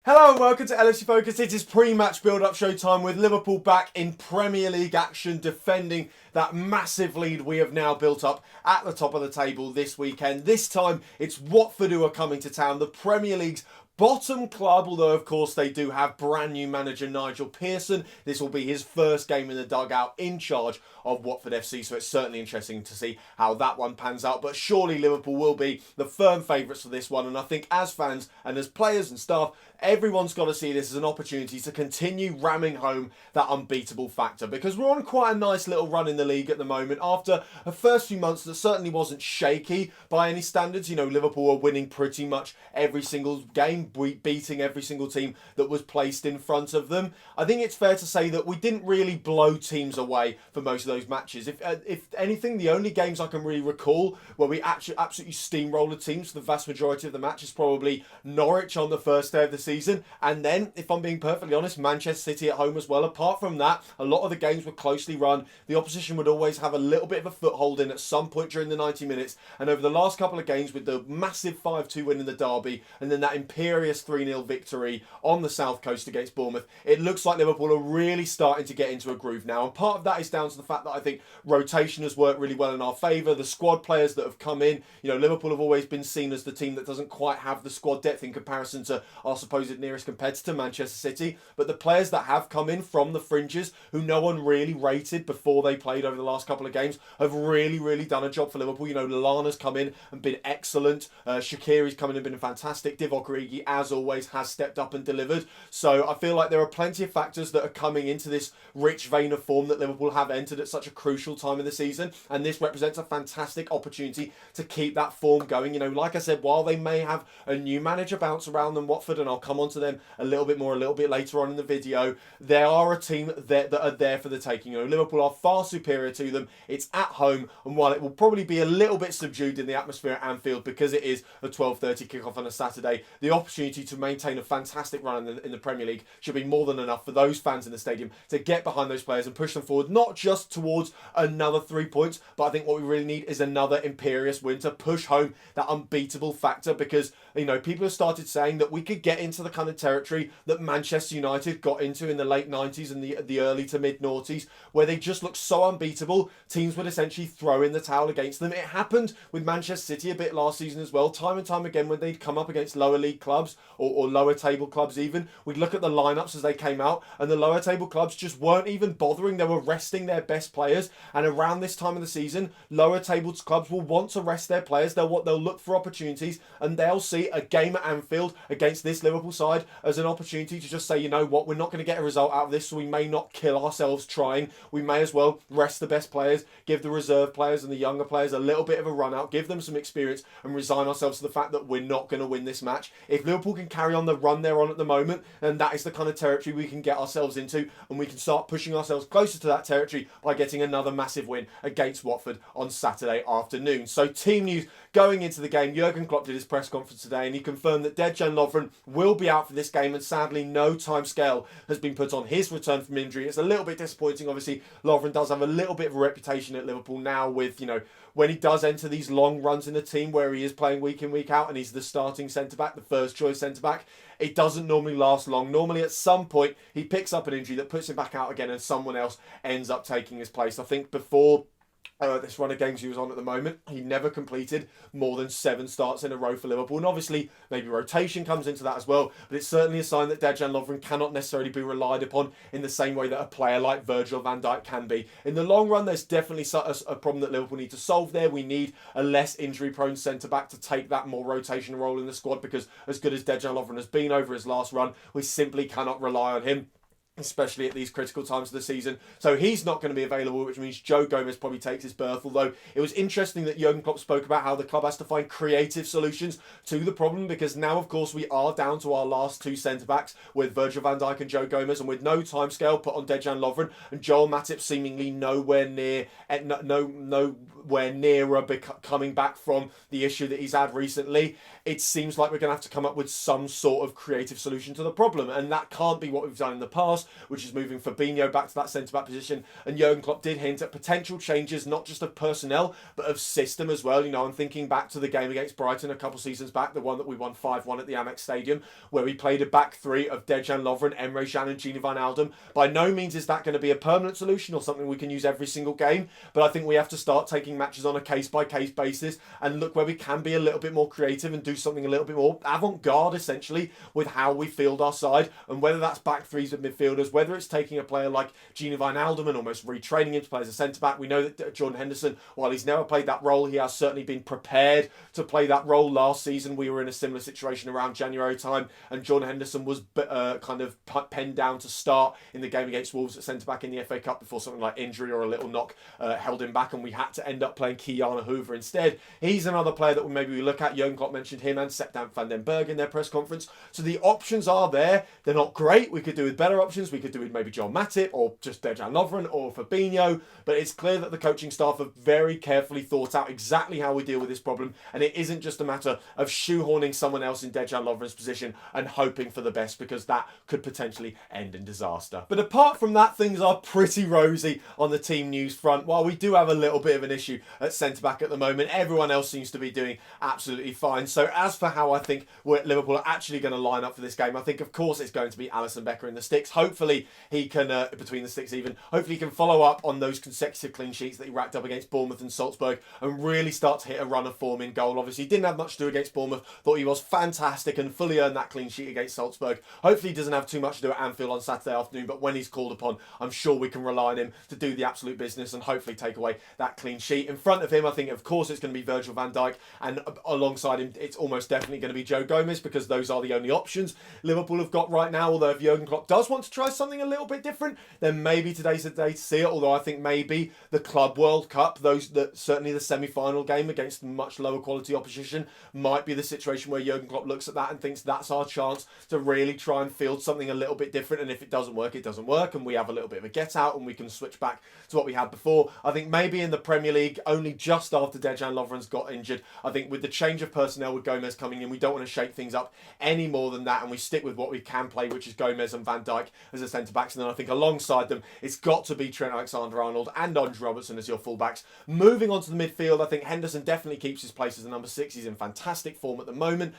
Hello and welcome to LFC Focus. It is pre-match build-up showtime with Liverpool back in Premier League action, defending that massive lead we have now built up at the top of the table this weekend. This time it's Watford who are coming to town, the Premier League's bottom club, although of course they do have brand new manager Nigel Pearson. This will be his first game in the dugout in charge of Watford FC, so it's certainly interesting to see how that one pans out. But surely Liverpool will be the firm favourites for this one, and I think as fans and as players and staff, everyone's got to see this as an opportunity to continue ramming home that unbeatable factor, because we're on quite a nice little run in the league at the moment after a first few months that certainly wasn't shaky by any standards. You know, Liverpool are winning pretty much every single game, beating every single team that was placed in front of them. I think it's fair to say that we didn't really blow teams away for most of those matches. If anything, the only games I can really recall where we actually absolutely steamrolled teams for the vast majority of the match is probably Norwich on the first day of the season, and then, if I'm being perfectly honest, Manchester City at home as well. Apart from that, a lot of the games were closely run. The opposition would always have a little bit of a foothold in at some point during the 90 minutes, and over the last couple of games, with the massive 5-2 win in the derby and then that imperious 3-0 victory on the south coast against Bournemouth, it looks like Liverpool are really starting to get into a groove now, and part of that is down to the fact that I think rotation has worked really well in our favour. The squad players that have come in, you know, Liverpool have always been seen as the team that doesn't quite have the squad depth in comparison to our supposed nearest competitor, Manchester City, but the players that have come in from the fringes, who no one really rated before they played over the last couple of games, have really done a job for Liverpool. You know, Lallana's come in and been excellent. Shaqiri's come in and been fantastic. Divock Origi, as always, has stepped up and delivered. So I feel like there are plenty of factors that are coming into this rich vein of form that Liverpool have entered at such a crucial time in the season, and this represents a fantastic opportunity to keep that form going. You know, like I said, while they may have a new manager bounce around them, Watford, and I'll come on to them a little bit later on in the video, they are a team that are there for the taking. You know, Liverpool are far superior to them. It's at home, and while it will probably be a little bit subdued in the atmosphere at Anfield because it is a 12:30 kickoff on a Saturday, the opportunity to maintain a fantastic run in the Premier League should be more than enough for those fans in the stadium to get behind those players and push them forward, not just towards another 3 points, but I think what we really need is another imperious win to push home that unbeatable factor, because, you know, people have started saying that we could get into the kind of territory that Manchester United got into in the late 90s and the early to mid noughties, where they just looked so unbeatable, teams would essentially throw in the towel against them. It happened with Manchester City a bit last season as well, time and time again, when they'd come up against lower league clubs or lower table clubs even. We'd look at the lineups as they came out, and the lower table clubs just weren't even bothering. They were resting their best players, and around this time of the season, lower table clubs will want to rest their players. They'll look for opportunities, and they'll see a game at Anfield against this Liverpool side as an opportunity to just say, you know what, we're not going to get a result out of this, so we may not kill ourselves trying. We may as well rest the best players, give the reserve players and the younger players a little bit of a run out, give them some experience, and resign ourselves to the fact that we're not going to win this match. If Liverpool can carry on the run they're on at the moment, then that is the kind of territory we can get ourselves into, and we can start pushing ourselves closer to that territory by getting another massive win against Watford on Saturday afternoon. So team news going into the game, Jurgen Klopp did his press conference today, and he confirmed that Dejan Lovren will be out for this game, and sadly no timescale has been put on his return from injury. It's a little bit disappointing. Obviously, Lovren does have a little bit of a reputation at Liverpool now with, you know, when he does enter these long runs in the team where he is playing week in, week out, and he's the starting centre-back, the first choice centre-back, it doesn't normally last long. Normally at some point he picks up an injury that puts him back out again, and someone else ends up taking his place. I think before this run of games he was on at the moment, he never completed more than 7 starts in a row for Liverpool. And obviously, maybe rotation comes into that as well, but it's certainly a sign that Dejan Lovren cannot necessarily be relied upon in the same way that a player like Virgil van Dijk can be. In the long run, there's definitely a problem that Liverpool need to solve there. We need a less injury-prone centre-back to take that more rotation role in the squad, because as good as Dejan Lovren has been over his last run, we simply cannot rely on him, especially at these critical times of the season. So he's not going to be available, which means Joe Gomez probably takes his berth. Although it was interesting that Jurgen Klopp spoke about how the club has to find creative solutions to the problem, because now, of course, we are down to our last 2 centre-backs with Virgil van Dijk and Joe Gomez, and with no timescale put on Dejan Lovren, and Joel Matip seemingly nowhere near, no nowhere nearer coming back from the issue that he's had recently, it seems like we're going to have to come up with some sort of creative solution to the problem. And that can't be what we've done in the past, which is moving Fabinho back to that centre-back position. And Jurgen Klopp did hint at potential changes, not just of personnel, but of system as well. You know, I'm thinking back to the game against Brighton a couple seasons back, the one that we won 5-1 at the Amex Stadium, where we played a back three of Dejan Lovren, Emre Can and Gini Wijnaldum. By no means is that going to be a permanent solution or something we can use every single game, but I think we have to start taking matches on a case-by-case basis and look where we can be a little bit more creative and do something a little bit more avant-garde, essentially, with how we field our side, and whether that's back threes with midfielders, whether it's taking a player like Gini Wijnaldum and almost retraining him to play as a centre-back. We know that Jordan Henderson, while he's never played that role, he has certainly been prepared to play that role. Last season, we were in a similar situation around January time, and Jordan Henderson was kind of penned down to start in the game against Wolves at centre-back in the FA Cup before something like injury or a little knock held him back, and we had to end up playing Kiana Hoover instead. He's another player that maybe we look at. Jurgen Klopp mentioned him and Sepp van den Berg in their press conference. So the options are there. They're not great. We could do with better options. We could do with maybe Joel Matip or just Dejan Lovren or Fabinho. But it's clear that the coaching staff have very carefully thought out exactly how we deal with this problem. And it isn't just a matter of shoehorning someone else in Dejan Lovren's position and hoping for the best, because that could potentially end in disaster. But apart from that, things are pretty rosy on the team news front. While we do have a little bit of an issue at centre-back at the moment, everyone else seems to be doing absolutely fine. So as for how I think Liverpool are actually going to line up for this game, I think, of course, it's going to be Alisson Becker in the sticks. Hopefully he can, between the sticks even, hopefully he can follow up on those consecutive clean sheets that he racked up against Bournemouth and Salzburg and really start to hit a run of form in goal. Obviously, he didn't have much to do against Bournemouth. Thought he was fantastic and fully earned that clean sheet against Salzburg. Hopefully he doesn't have too much to do at Anfield on Saturday afternoon, but when he's called upon, I'm sure we can rely on him to do the absolute business and hopefully take away that clean sheet. In front of him, I think, of course, it's going to be Virgil van Dijk, and alongside him, it's almost definitely going to be Joe Gomez, because those are the only options Liverpool have got right now. Although if Jurgen Klopp does want to try something a little bit different, then maybe today's the day to see it. Although I think maybe the Club World Cup, certainly the semi-final game against much lower quality opposition, might be the situation where Jurgen Klopp looks at that and thinks that's our chance to really try and field something a little bit different. And if it doesn't work, it doesn't work, and we have a little bit of a get out and we can switch back to what we had before. I think maybe in the Premier League, only just after Dejan Lovren's got injured, I think with the change of personnel with Gomez coming in, we don't want to shake things up any more than that, and we stick with what we can play, which is Gomez and Van Dijk as the centre-backs. And then I think alongside them, it's got to be Trent Alexander-Arnold and Andre Robertson as your full-backs. Moving on to the midfield, I think Henderson definitely keeps his place as the number 6. He's in fantastic form at the moment.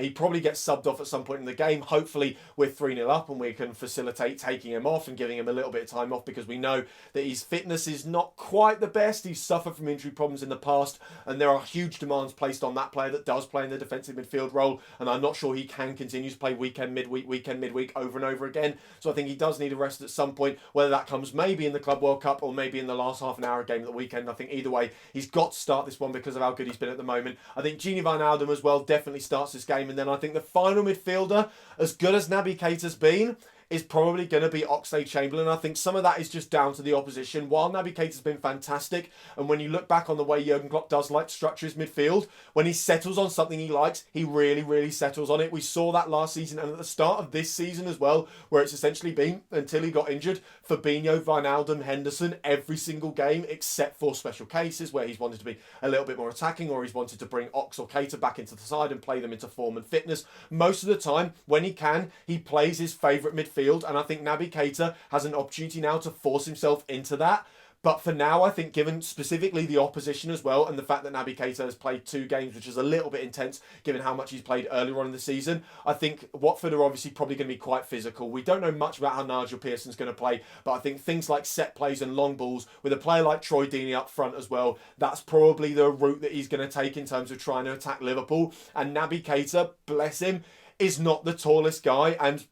He probably gets subbed off at some point in the game. Hopefully we're 3-0 up and we can facilitate taking him off and giving him a little bit of time off, because we know that his fitness is not quite the best. He's suffered from injury problems in the past, and there are huge demands placed on that player that does play in the defensive midfield role, and I'm not sure he can continue to play weekend midweek over and over again. So I think he does need a rest at some point, whether that comes maybe in the Club World Cup or maybe in the last half an hour game at the weekend. I think either way, he's got to start this one because of how good he's been at the moment. I think Gini Wijnaldum as well definitely starts this game, and then I think the final midfielder, as good as Naby Keita's been, is probably going to be Oxlade-Chamberlain. I think some of that is just down to the opposition. While Naby Keita's been fantastic, and when you look back on the way Jurgen Klopp does like to structure his midfield, when he settles on something he likes, he really, really settles on it. We saw that last season and at the start of this season as well, where it's essentially been, until he got injured, Fabinho, Wijnaldum, Henderson, every single game, except for special cases where he's wanted to be a little bit more attacking, or he's wanted to bring Ox or Keita back into the side and play them into form and fitness. Most of the time, when he can, he plays his favourite midfield, and I think Naby Keita has an opportunity now to force himself into that. But for now, I think given specifically the opposition as well, and the fact that Naby Keita has played 2 games, which is a little bit intense given how much he's played earlier on in the season, I think Watford are obviously probably going to be quite physical. We don't know much about how Nigel Pearson's going to play, but I think things like set plays and long balls, with a player like Troy Deeney up front as well, that's probably the route that he's going to take in terms of trying to attack Liverpool. And Naby Keita, bless him, is not the tallest guy, and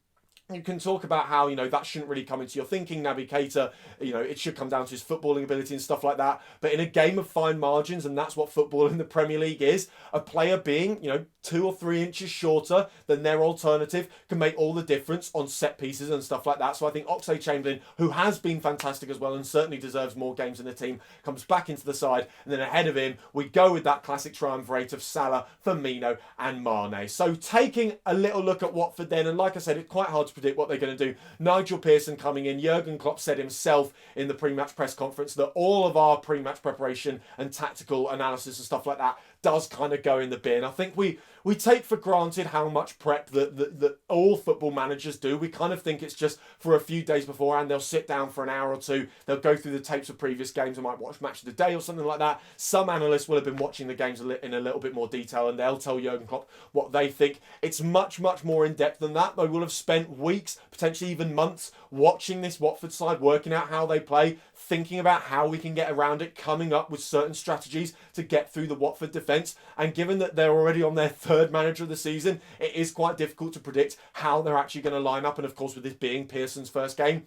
you can talk about how, that shouldn't really come into your thinking. Naby Keita, it should come down to his footballing ability and stuff like that. But in a game of fine margins, and that's what football in the Premier League is, a player being, 2 or 3 inches shorter than their alternative can make all the difference on set pieces and stuff like that. So I think Oxlade-Chamberlain, who has been fantastic as well and certainly deserves more games in the team, comes back into the side. And then ahead of him, we go with that classic triumvirate of Salah, Firmino and Mane. So taking a little look at Watford then, and like I said, it's quite hard to predict what they're going to do. Nigel Pearson coming in. Jurgen Klopp said himself in the pre-match press conference that all of our pre-match preparation and tactical analysis and stuff like that does kind of go in the bin. I think we take for granted how much prep that all football managers do. We kind of think it's just for a few days beforehand. They'll sit down for an hour or two. They'll go through the tapes of previous games. They might watch Match of the Day or something like that. Some analysts will have been watching the games in a little bit more detail, and they'll tell Jurgen Klopp what they think. It's much, much more in-depth than that. They will have spent weeks, potentially even months, watching this Watford side, working out how they play, thinking about how we can get around it, coming up with certain strategies to get through the Watford defence. And given that they're already on their third manager of the season, it is quite difficult to predict how they're actually going to line up. And of course, with this being Pearson's first game,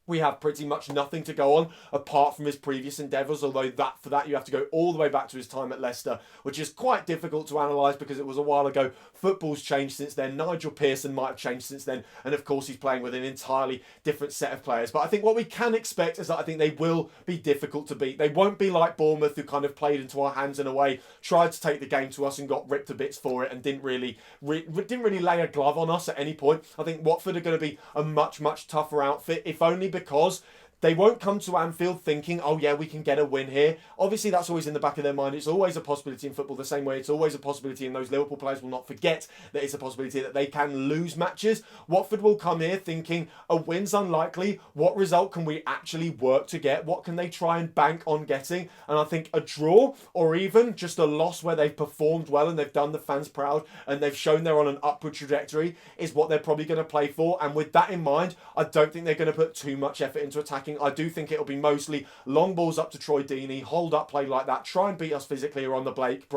we have pretty much nothing to go on apart from his previous endeavours, although for that you have to go all the way back to his time at Leicester, which is quite difficult to analyse because it was a while ago. Football's changed since then. Nigel Pearson might have changed since then, and of course he's playing with an entirely different set of players. But I think what we can expect is that I think they will be difficult to beat. They won't be like Bournemouth, who kind of played into our hands in a way, tried to take the game to us and got ripped to bits for it, and didn't really lay a glove on us at any point. I think Watford are going to be a much, much tougher outfit, if only because they won't come to Anfield thinking, oh yeah, we can get a win here. Obviously, that's always in the back of their mind. It's always a possibility in football, the same way it's always a possibility, and those Liverpool players will not forget that it's a possibility that they can lose matches. Watford will come here thinking a win's unlikely. What result can we actually work to get? What can they try and bank on getting? And I think a draw, or even just a loss where they've performed well and they've done the fans proud and they've shown they're on an upward trajectory, is what they're probably going to play for. And with that in mind, I don't think they're going to put too much effort into attacking. I do think it'll be mostly long balls up to Troy Deeney, hold up play like that, try and beat us physically or on the break.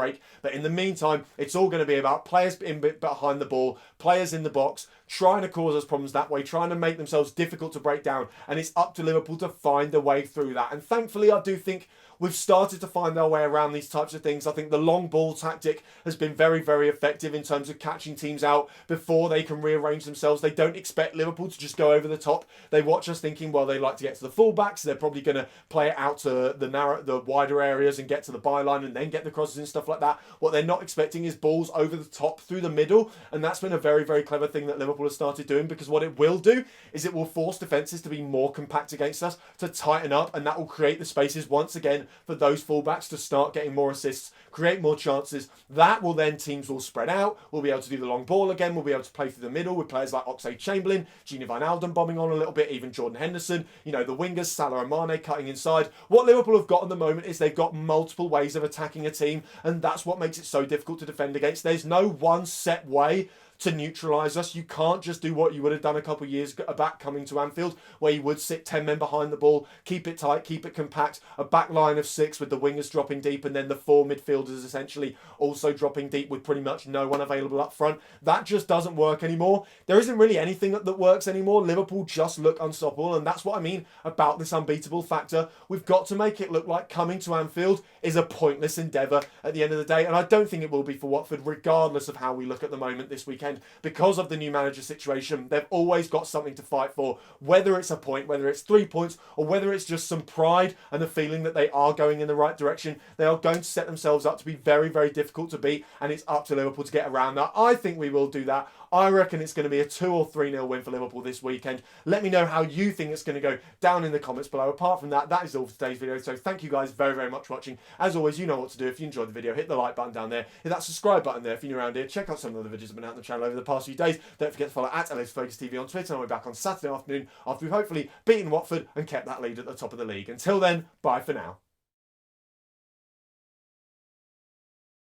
But in the meantime, it's all going to be about players behind the ball, players in the box, trying to cause us problems that way, trying to make themselves difficult to break down. And it's up to Liverpool to find a way through that. And thankfully, I do think we've started to find our way around these types of things. I think the long ball tactic has been very, very effective in terms of catching teams out before they can rearrange themselves. They don't expect Liverpool to just go over the top. They watch us thinking, well, they like to get to the fullbacks. They're probably going to play it out to the wider areas and get to the byline and then get the crosses and stuff like that. What they're not expecting is balls over the top through the middle. And that's been a very, very clever thing that Liverpool has started doing, because what it will do is it will force defences to be more compact against us, to tighten up, and that will create the spaces once again for those fullbacks to start getting more assists, create more chances. That will then, teams will spread out. We'll be able to do the long ball again. We'll be able to play through the middle with players like Oxlade-Chamberlain, Gini Wijnaldum bombing on a little bit, even Jordan Henderson, the wingers, Salah and Mane cutting inside. What Liverpool have got at the moment is they've got multiple ways of attacking a team, and that's what makes it so difficult to defend against. There's no one set way to neutralise us. You can't just do what you would have done a couple of years back coming to Anfield, where you would sit 10 men behind the ball, keep it tight, keep it compact, a back line of 6 with the wingers dropping deep, and then the 4 midfielders essentially also dropping deep with pretty much no one available up front. That just doesn't work anymore. There isn't really anything that works anymore. Liverpool just look unstoppable, and that's what I mean about this unbeatable factor. We've got to make it look like coming to Anfield is a pointless endeavour at the end of the day, and I don't think it will be for Watford, regardless of how we look at the moment this weekend. Because of the new manager situation, they've always got something to fight for, whether it's a point, whether it's 3 points, or whether it's just some pride and the feeling that they are going in the right direction. They are going to set themselves up to be very, very difficult to beat, and it's up to Liverpool to get around that. I think we will do that. I reckon it's going to be a 2 or 3-0 win for Liverpool this weekend. Let me know how you think it's going to go down in the comments below. Apart from that, that is all for today's video. So thank you guys very, very much for watching. As always, you know what to do. If you enjoyed the video, hit the like button down there. Hit that subscribe button there if you're new around here. Check out some of the videos that have been out on the channel over the past few days. Don't forget to follow at LIVWAT on Twitter. And I'll be back on Saturday afternoon after we've hopefully beaten Watford and kept that lead at the top of the league. Until then, bye for now.